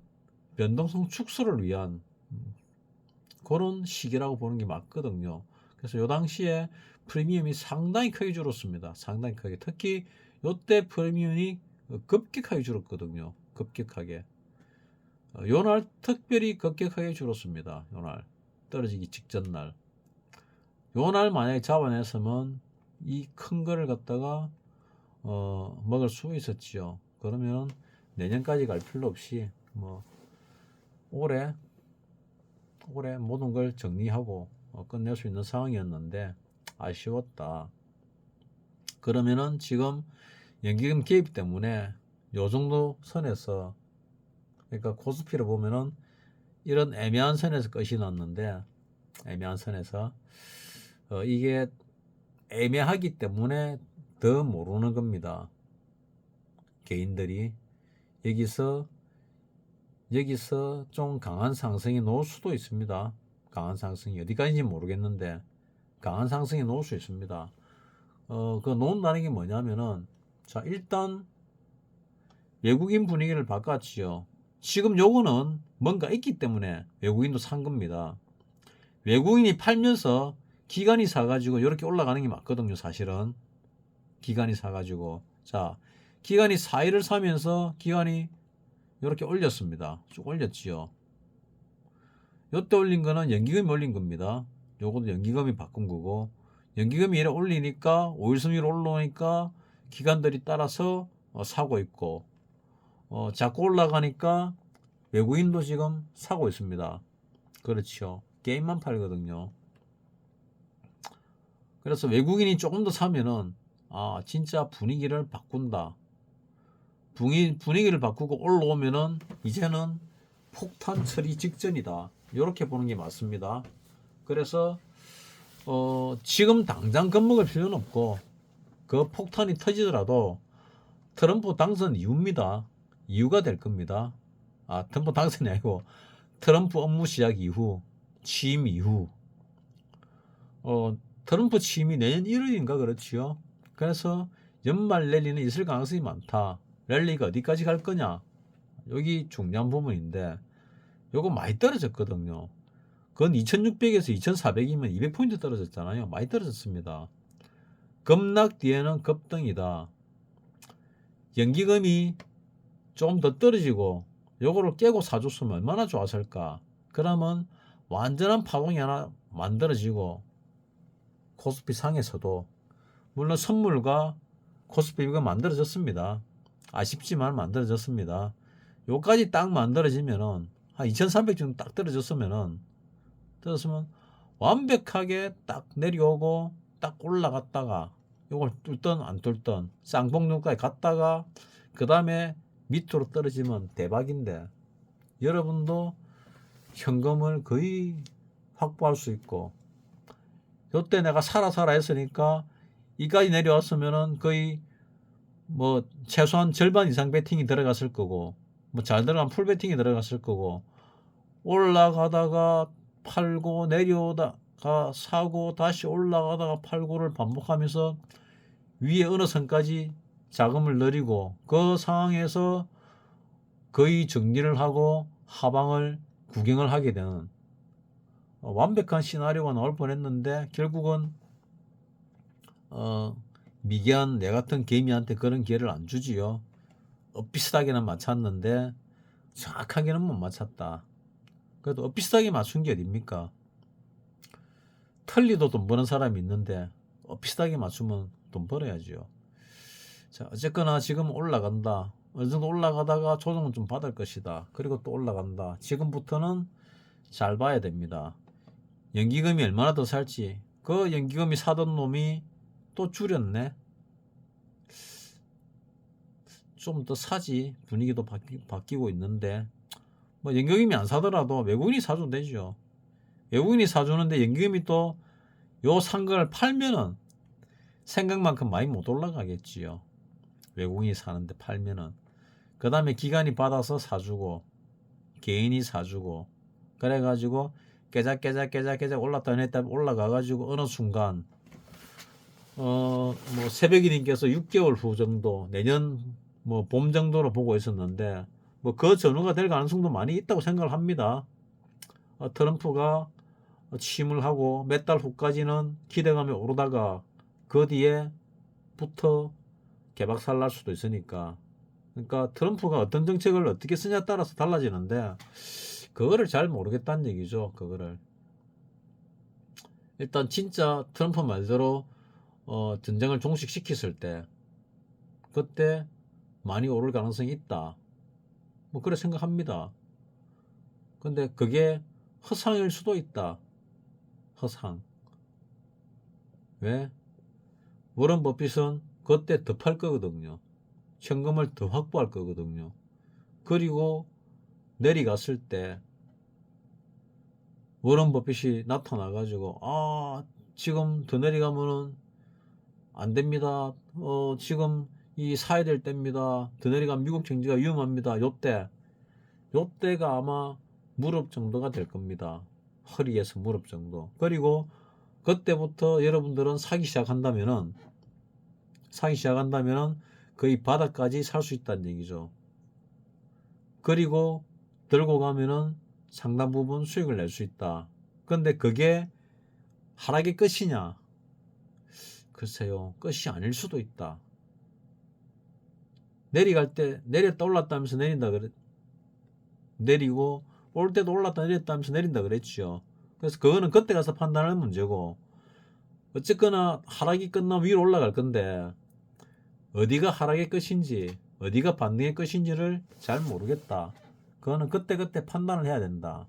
변동성 축소를 위한 그런 시기라고 보는 게 맞거든요. 그래서 요 당시에 프리미엄이 상당히 크게 줄었습니다. 상당히 크게. 특히 요때 프리미엄이 급격하게 줄었거든요. 급격하게. 요날 특별히 급격하게 줄었습니다. 요날 떨어지기 직전 날. 요날 만약에 잡아냈으면 이 큰 거를 갖다가 먹을 수 있었지요. 그러면 내년까지 갈 필요 없이 뭐 올해 모든 걸 정리하고 끝낼 수 있는 상황이었는데 아쉬웠다. 그러면은 지금 연기금 개입 때문에 요 정도 선에서, 그러니까 코스피를 보면은 이런 애매한 선에서 끝이 났는데, 애매한 선에서 이게 애매하기 때문에 더 모르는 겁니다. 개인들이 여기서 좀 강한 상승이 나올 수도 있습니다. 강한 상승이 어디까지인지 모르겠는데 강한 상승이 나올 수 있습니다. 그 놓는다는 게 뭐냐면은, 자, 일단 외국인 분위기를 바꿨지요. 지금 요거는 뭔가 있기 때문에 외국인도 산 겁니다. 외국인이 팔면서 기관이 사가지고 이렇게 올라가는 게 맞거든요. 사실은 기관이 사가지고, 자, 기관이 4일을 사면서 기관이 이렇게 올렸습니다. 쭉 올렸지요. 요때 올린 거는 연기금이 올린 겁니다. 요것도 연기금이 바꾼 거고, 연기금이 이래 올리니까 5일 순위로 올라오니까 기관들이 따라서 사고 있고, 자꾸 올라가니까 외국인도 지금 사고 있습니다. 그렇죠. 게임만 팔거든요. 그래서 외국인이 조금 더 사면은 진짜 분위기를 바꾼다. 분위기를 바꾸고 올라오면은 이제는 폭탄 처리 직전이다. 이렇게 보는 게 맞습니다. 그래서 지금 당장 겁먹을 필요는 없고, 그 폭탄이 터지더라도 트럼프 당선 이후입니다. 이유가 될 겁니다. 트럼프 당선이 아니고 트럼프 업무 시작 이후, 취임 이후. 트럼프 취임이 내년 1월인가 그렇지요. 그래서 연말 랠리는 있을 가능성이 많다. 랠리가 어디까지 갈 거냐, 여기 중요한 부분인데 요거 많이 떨어졌거든요. 그건 2600에서 2400이면 200포인트 떨어졌잖아요. 많이 떨어졌습니다. 급락 뒤에는 급등이다. 연기금이 좀 더 떨어지고 요거를 깨고 사줬으면 얼마나 좋았을까. 그러면 완전한 파동이 하나 만들어지고, 코스피 상에서도 물론 선물과 코스피가 만들어졌습니다. 아쉽지만 만들어졌습니다. 요까지 딱 만들어지면은 한 2300 정도 딱 떨어졌으면 완벽하게 딱 내려오고 딱 올라갔다가 요걸 뚫던 안 뚫던 쌍봉눈까지 갔다가 그 다음에 밑으로 떨어지면 대박인데, 여러분도 현금을 거의 확보할 수 있고, 요때 내가 사라 했으니까 이까지 내려왔으면은 거의 뭐 최소한 절반 이상 베팅이 들어갔을 거고, 뭐 잘 들어가면 풀 베팅이 들어갔을 거고, 올라가다가 팔고 내려오다가 사고 다시 올라가다가 팔고를 반복하면서 위에 어느 선까지 자금을 늘리고, 그 상황에서 거의 정리를 하고 하방을 구경을 하게 되는 완벽한 시나리오가 나올 뻔했는데, 결국은 미개한 내 같은 개미한테 그런 기회를 안 주지요. 비슷하게는 맞췄는데 정확하게는 못 맞췄다. 그래도 비슷하게 맞춘 게 어딥니까? 틀리도 돈 버는 사람이 있는데 비슷하게 맞추면 돈 벌어야죠. 자, 어쨌거나 지금 올라간다. 어느 정도 올라가다가 조정은 좀 받을 것이다. 그리고 또 올라간다. 지금부터는 잘 봐야 됩니다. 연기금이 얼마나 더 살지. 그 연기금이 사던 놈이 또 줄였네. 좀 더 사지. 분위기도 바뀌고 있는데 뭐 연기금이 안 사더라도 외국인이 사줘도 되죠. 외국인이 사주는데 연기금이 또 요 산 걸 팔면은 생각만큼 많이 못 올라가겠지요. 외국인이 사는데 팔면은. 그 다음에 기관이 받아서 사주고 개인이 사주고 그래가지고 깨작깨작 올랐다 냈다 올라가가지고 어느 순간 뭐 새벽이님께서 6개월 후 정도 내년 뭐 봄 정도로 보고 있었는데 뭐 그 전후가 될 가능성도 많이 있다고 생각을 합니다. 트럼프가 취임을 하고 몇 달 후까지는 기대감이 오르다가 그 뒤에부터 개박살 날 수도 있으니까. 그러니까 트럼프가 어떤 정책을 어떻게 쓰냐에 따라서 달라지는데 그거를 잘 모르겠다는 얘기죠. 그거를 일단 진짜 트럼프 말대로 전쟁을 종식시켰을 때 그때 많이 오를 가능성이 있다. 뭐 그래 생각합니다. 근데 그게 허상일 수도 있다. 허상. 왜? 워런 버핏은 그때 더 팔 거거든요. 현금을 더 확보할 거거든요. 그리고 내려갔을 때 워런 버핏이 나타나가지고 지금 더 내려가면은 안 됩니다. 지금 이 사야 될 때입니다. 더 내려가면 미국 경제가 위험합니다. 요때가 아마 무릎 정도가 될 겁니다. 허리에서 무릎 정도. 그리고 그때부터 여러분들은 사기 시작한다면은 거의 바닥까지 살 수 있다는 얘기죠. 그리고 들고 가면은 상당 부분 수익을 낼 수 있다. 근데 그게 하락의 끝이냐? 글쎄요, 끝이 아닐 수도 있다. 내려갈 때 내렸다 올랐다면서 내린다 그래. 내리고 올 때도 올랐다 내렸다면서 내린다 그랬죠. 그래서 그거는 그때 가서 판단할 문제고 어쨌거나 하락이 끝나면 위로 올라갈 건데 어디가 하락의 끝인지 어디가 반등의 끝인지를 잘 모르겠다. 그거는 그때그때 판단을 해야 된다.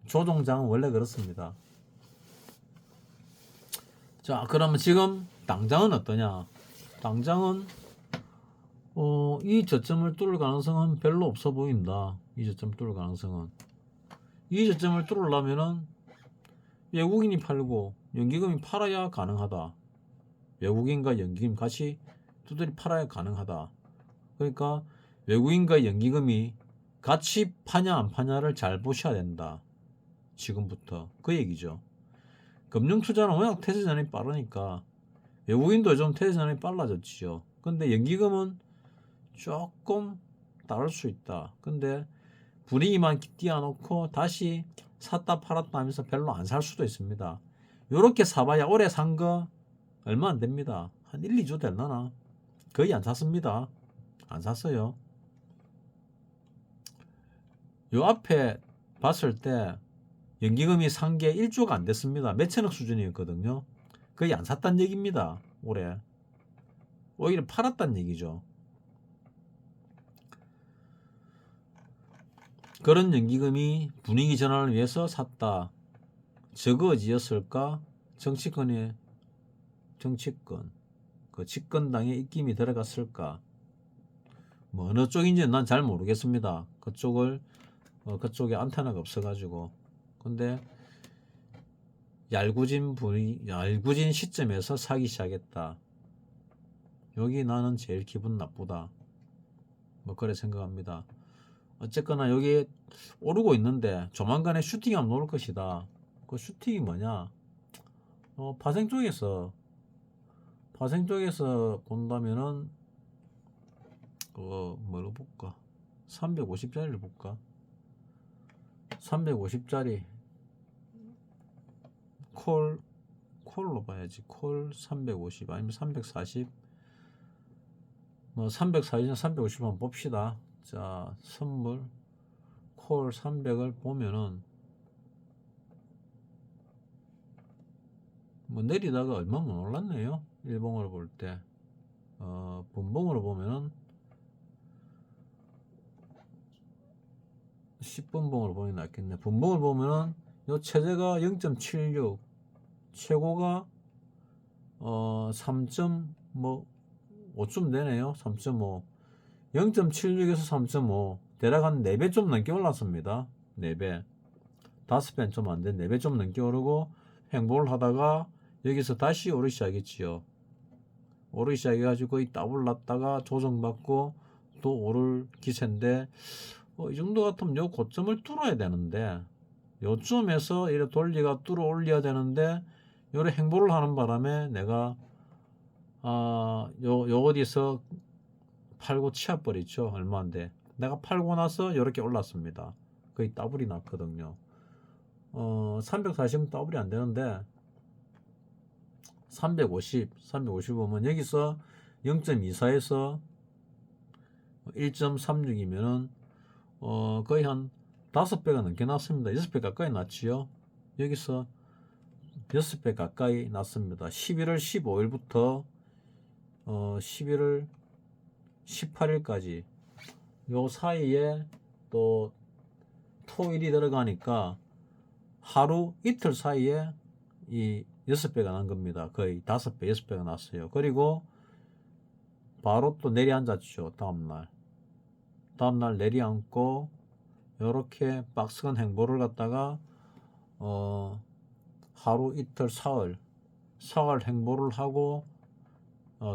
조종장은 원래 그렇습니다. 자, 그러면 지금 당장은 어떠냐? 당장은 이 저점을 뚫을 가능성은 별로 없어 보인다. 이 저점 뚫을 가능성은. 이 저점을 뚫으려면은 외국인이 팔고 연기금이 팔아야 가능하다. 외국인과 연기금 같이 두드리 팔아야 가능하다. 그러니까 외국인과 연기금이 같이 파냐 안 파냐를 잘 보셔야 된다. 지금부터. 그 얘기죠. 금융투자는 워낙 태세 전환이 빠르니까 외국인도 좀 태세 전환이 빨라졌지요. 근데 연기금은 조금 다를 수 있다. 근데 분위기만 띄워놓고 다시 샀다 팔았다 하면서 별로 안 살 수도 있습니다. 요렇게 사봐야 올해 산 거 얼마 안 됩니다. 한 1, 2주 될라나? 거의 안 샀습니다. 안 샀어요. 요 앞에 봤을 때 연기금이 산 게 1주가 안 됐습니다. 몇천억 수준이었거든요. 거의 안 샀단 얘기입니다. 올해. 오히려 팔았단 얘기죠. 그런 연기금이 분위기 전환을 위해서 샀다. 적어지었을까? 정치권, 그 집권당의 입김이 들어갔을까? 뭐 어느 쪽인지는 난 잘 모르겠습니다. 그쪽에 안테나가 없어가지고. 근데 얄궂은 시점에서 사기 시작했다. 여기 나는 제일 기분 나쁘다. 뭐 그래 생각합니다. 어쨌거나 여기 오르고 있는데 조만간에 슈팅이 한번 오를 것이다. 그 슈팅이 뭐냐? 파생 쪽에서 본다면은 뭐로 볼까? 350짜리를 볼까? 350짜리 콜로 봐야지. 콜 350 아니면 340. 뭐 340이나 350 한번 봅시다. 자, 선물 콜 300을 보면은 뭐 내리다가 얼마만 올랐네요. 일봉으로 볼 때. 분봉으로 보면은 10분봉으로 보는 게 낫겠네. 분봉을 보면은 요 최저가 0.76, 최고가 3.5쯤 되네요. 3.5. 0.76에서 3.5. 대략 한 4배 좀 넘게 올랐습니다. 4배. 5배는 좀 안 돼. 4배 좀 넘게 오르고 횡보를 하다가 여기서 다시 오르기 시작했지요. 오르기 시작해가지고 거의 더블 났다가 조정받고 또 오를 기세인데 이 정도 같으면 요 고점을 뚫어야 되는데 요쯤에서 이래 돌리가 뚫어 올려야 되는데 요래 행보를 하는 바람에 내가 요 어디서 팔고 치워버리죠. 얼마인데 내가 팔고 나서 요렇게 올랐습니다. 거의 더블이 났거든요. 340은 더블이 안 되는데 350 오면 여기서 0.24에서 1.36이면은 거의 한 5배가 넘게 났습니다. 6배 가까이 났지요. 여기서 6배 가까이 났습니다. 11월 15일부터 11월 18일까지 요 사이에 또 토일이 들어가니까 하루 이틀 사이에 이 6배가 난 겁니다. 거의 5배, 6배가 났어요. 그리고 바로 또 내려앉았죠. 다음날 내려앉고 요렇게 박스권 행보를 갖다가 하루 이틀 사흘 행보를 하고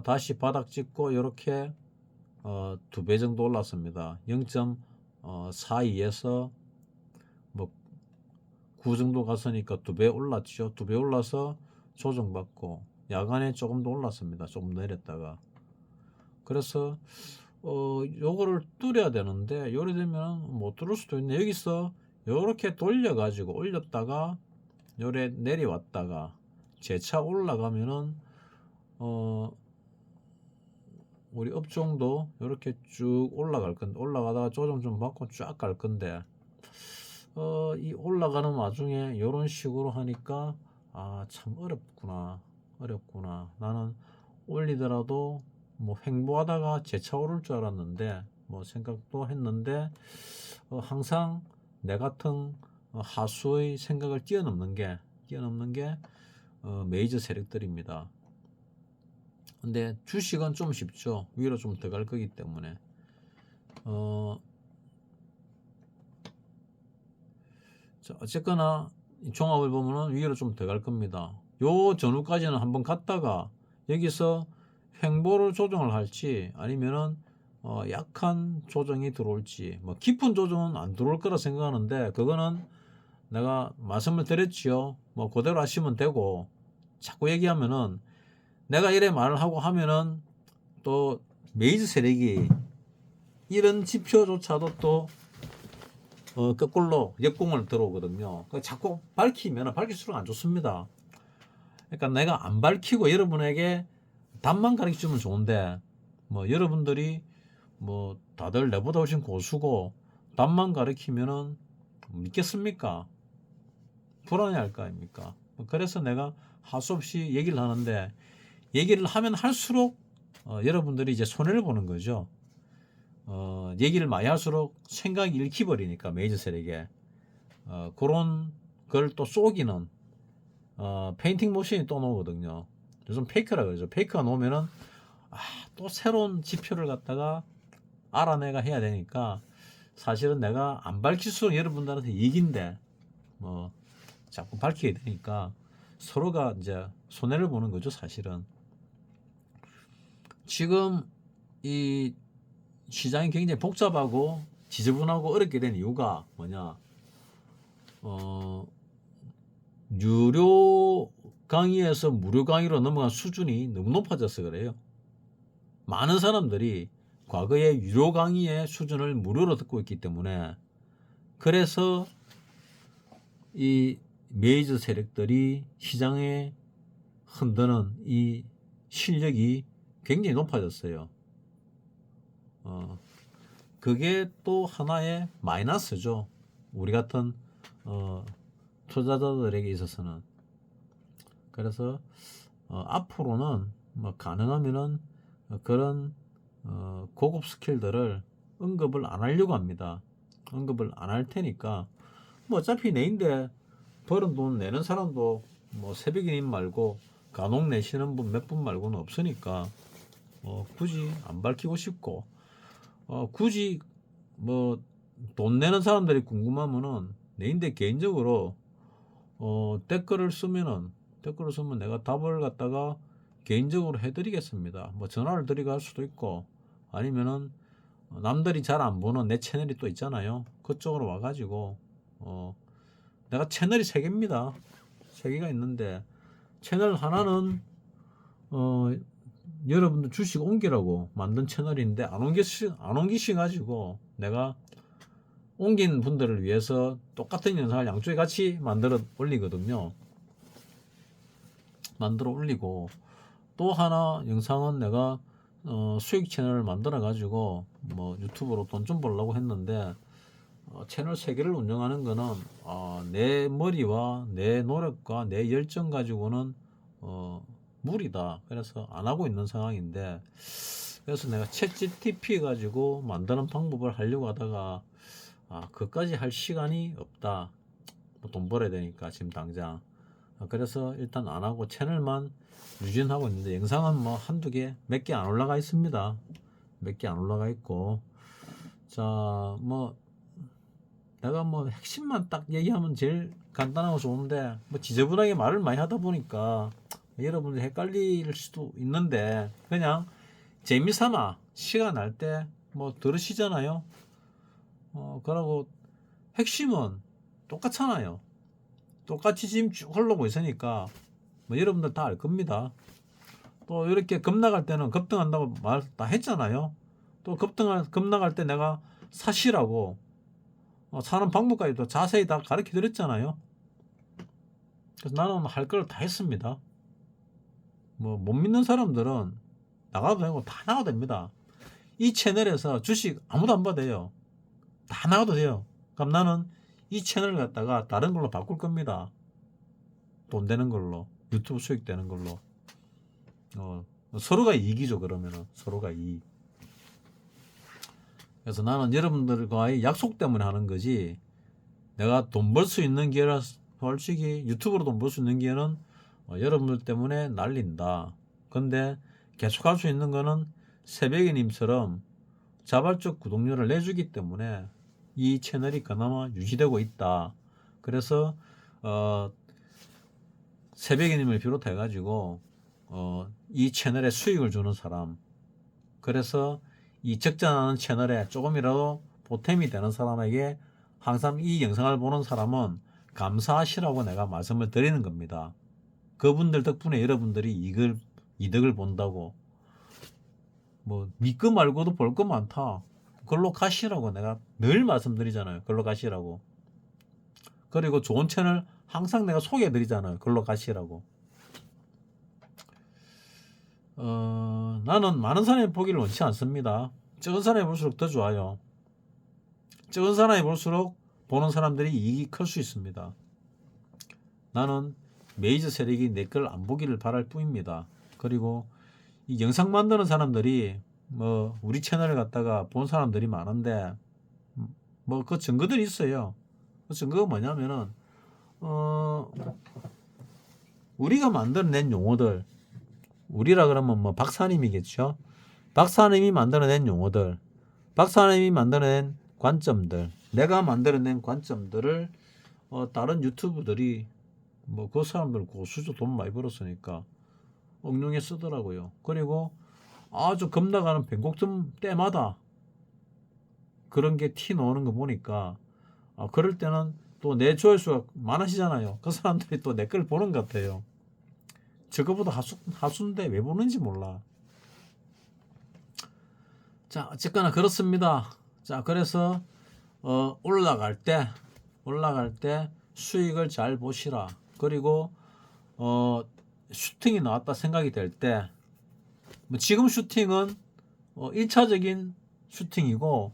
다시 바닥 찍고 요렇게 2배 정도 올랐습니다. 0.42에서 뭐 9 정도 갔으니까 2배 올랐죠. 2배 올라서 조정받고 야간에 조금 더 올랐습니다. 조금 내렸다가 그래서 요거를 뚫어야 되는데 요래 되면 못 뚫을 수도 있네. 여기서 요렇게 돌려 가지고 올렸다가 요래 내려왔다가 재차 올라가면은 우리 업종도 이렇게 쭉 올라갈 건데 올라가다가 조정 좀 받고 쫙 갈 건데 이 올라가는 와중에 이런 식으로 하니까 참 어렵구나. 나는 올리더라도 뭐 횡보하다가 재차 오를 줄 알았는데 뭐 생각도 했는데 항상 내 같은 하수의 생각을 뛰어넘는 게 메이저 세력들입니다. 근데 주식은 좀 쉽죠. 위로 좀 더 갈 거기 때문에 자, 어쨌거나 종합을 보면은 위로 좀 더 갈 겁니다. 요 전후까지는 한번 갔다가 여기서 횡보를 조정을 할지 아니면은 약한 조정이 들어올지 뭐 깊은 조정은 안 들어올 거라 생각하는데 그거는 내가 말씀을 드렸지요. 뭐 그대로 하시면 되고 자꾸 얘기하면은 내가 이래 말을 하고 하면은 또 메이저 세력이 이런 지표조차도 또 거꾸로 역공을 들어오거든요. 자꾸 밝히면 밝힐수록 안 좋습니다. 그러니까 내가 안 밝히고 여러분에게 답만 가르쳐 주면 좋은데 뭐 여러분들이 뭐 다들 내보다 훨씬 고수고 답만 가르치면은 믿겠습니까? 불안해할 거 아닙니까? 그래서 내가 하수 없이 얘기를 하는데 얘기를 하면 할수록 여러분들이 이제 손해를 보는 거죠. 얘기를 많이 할수록 생각이 읽혀버리니까 메이저 세력에 그런 걸 또 쏘기는 페인팅 머신이 또 나오거든요. 요즘 페이크라 그러죠. 페이크가 나오면은 또 새로운 지표를 갖다가 알아내가 해야 되니까 사실은 내가 안 밝힐수록 여러분들한테 이익인데 뭐 자꾸 밝히게 되니까 서로가 이제 손해를 보는 거죠. 사실은 지금 이 시장이 굉장히 복잡하고 지저분하고 어렵게 된 이유가 뭐냐? 유료 강의에서 무료 강의로 넘어간 수준이 너무 높아져서 그래요. 많은 사람들이 과거에 유료 강의의 수준을 무료로 듣고 있기 때문에 그래서 이 메이저 세력들이 시장에 흔드는 이 실력이 굉장히 높아졌어요. 그게 또 하나의 마이너스죠. 우리 같은 투자자들에게 있어서는. 그래서 앞으로는 뭐 가능하면은 그런 고급 스킬들을 언급을 안 하려고 합니다. 언급을 안 할 테니까 뭐 어차피 내인데 벌은 돈 내는 사람도 뭐 새벽이님 말고 간혹 내시는 분 몇 분 말고는 없으니까 굳이 안 밝히고 싶고 굳이 뭐 돈 내는 사람들이 궁금하면은 내인데 개인적으로 댓글을 쓰면 내가 답을 갖다가 개인적으로 해드리겠습니다. 뭐 전화를 드리고 할 수도 있고, 아니면은 남들이 잘 안 보는 내 채널이 또 있잖아요. 그쪽으로 와가지고 내가 채널이 3개입니다. 3개가 있는데, 채널 하나는 여러분들 주식 옮기라고 만든 채널인데 안 옮기셔가지고 내가 옮긴 분들을 위해서 똑같은 영상을 양쪽에 같이 만들어 올리거든요. 만들어 올리고, 또 하나 영상은 내가 수익 채널을 만들어 가지고 뭐 유튜브로 돈 좀 벌려고 했는데, 채널 3개를 운영하는 거는 내 머리와 내 노력과 내 열정 가지고는 무리다. 그래서 안 하고 있는 상황인데, 그래서 내가 챗GPT 가지고 만드는 방법을 하려고 하다가 그까지 할 시간이 없다. 돈 벌어야 되니까 지금 당장. 그래서 일단 안 하고 채널만 유지하고 있는데, 영상은 뭐 한두 개, 몇 개 안 올라가 있습니다. 몇 개 안 올라가 있고. 자, 뭐 내가 뭐 핵심만 딱 얘기하면 제일 간단하고 좋은데, 뭐 지저분하게 말을 많이 하다 보니까 여러분들 헷갈릴 수도 있는데, 그냥 재미삼아 시간 날 때 뭐 들으시잖아요. 그러고 핵심은 똑같잖아요. 똑같이 지금 쭉 흘러고 있으니까 뭐 여러분들 다 알 겁니다. 또 이렇게 급락할 때는 급등한다고 말 다 했잖아요. 또 급락할 때 내가 사시라고 사는 방법까지도 자세히 다 가르쳐 드렸잖아요. 그래서 나는 할 걸 다 했습니다. 뭐 못 믿는 사람들은 나가도 되고 다 나가도 됩니다. 이 채널에서 주식 아무도 안 봐도 돼요. 다 나가도 돼요. 그럼 나는 이 채널을 갖다가 다른 걸로 바꿀 겁니다. 돈 되는 걸로, 유튜브 수익 되는 걸로. 서로가 이익이죠. 그러면은 서로가 이익. 그래서 나는 여러분들과의 약속 때문에 하는 거지, 내가 돈 벌 수 있는 기회라, 솔직히 유튜브로 돈 벌 수 있는 기회는 여러분들 때문에 날린다. 근데 계속 할 수 있는 거는 새벽이님처럼 자발적 구독료를 내주기 때문에 이 채널이 그나마 유지되고 있다. 그래서 새벽이님을 비롯해 가지고 이 채널에 수익을 주는 사람, 그래서 이 적자나는 채널에 조금이라도 보탬이 되는 사람에게 항상 이 영상을 보는 사람은 감사하시라고 내가 말씀을 드리는 겁니다. 그분들 덕분에 여러분들이 이득을 본다고. 뭐 믿고 말고도 볼 거 많다. 글로 가시라고 내가 늘 말씀드리잖아요. 글로 가시라고. 그리고 좋은 채널 항상 내가 소개해 드리잖아요. 글로 가시라고. 나는 많은 사람이 보기를 원치 않습니다. 적은 사람이 볼수록 더 좋아요. 적은 사람이 볼수록 보는 사람들이 이익이 클 수 있습니다. 나는 메이저 세력이 내 걸 안 보기를 바랄 뿐입니다. 그리고 이 영상 만드는 사람들이 뭐 우리 채널을 갖다가 본 사람들이 많은데, 뭐 그 증거들이 있어요. 그 증거가 뭐냐면은 우리가 만들어낸 용어들, 우리라 그러면 뭐 박사님이겠죠. 박사님이 만들어낸 용어들, 박사님이 만들어낸 관점들, 내가 만들어낸 관점들을 다른 유튜브들이 뭐 그 사람들 고수죠. 돈 많이 벌었으니까 응용해 쓰더라고요. 그리고 아주 겁나가는 변곡점 때마다 그런 게 티 나오는 거 보니까 그럴 때는 또 내 조회수가 많으시잖아요. 그 사람들이 또 내 걸 보는 것 같아요. 저거보다 하수인데 왜 보는지 몰라. 자, 어쨌거나 그렇습니다. 자, 그래서 올라갈 때 수익을 잘 보시라. 그리고 슈팅이 나왔다 생각이 될 때, 뭐 지금 슈팅은 1차적인 슈팅이고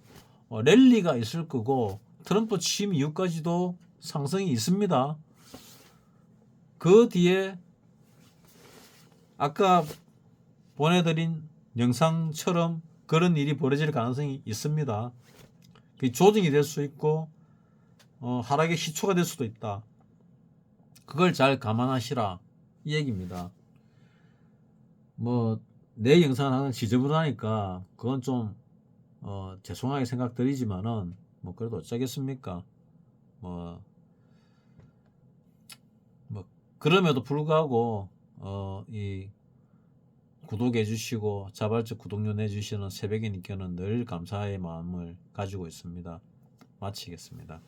랠리가 있을 거고 트럼프 취임 이후까지도 상승이 있습니다. 그 뒤에 아까 보내드린 영상처럼 그런 일이 벌어질 가능성이 있습니다. 조정이 될 수 있고 하락의 시초가 될 수도 있다. 그걸 잘 감안하시라 이 얘기입니다. 뭐 내 영상을 하는 지저분하니까 그건 좀 죄송하게 생각드리지만은 뭐 그래도 어쩌겠습니까? 뭐 그럼에도 불구하고 이 구독해 주시고 자발적 구독료 내주시는 새벽이님께는 늘 감사의 마음을 가지고 있습니다. 마치겠습니다.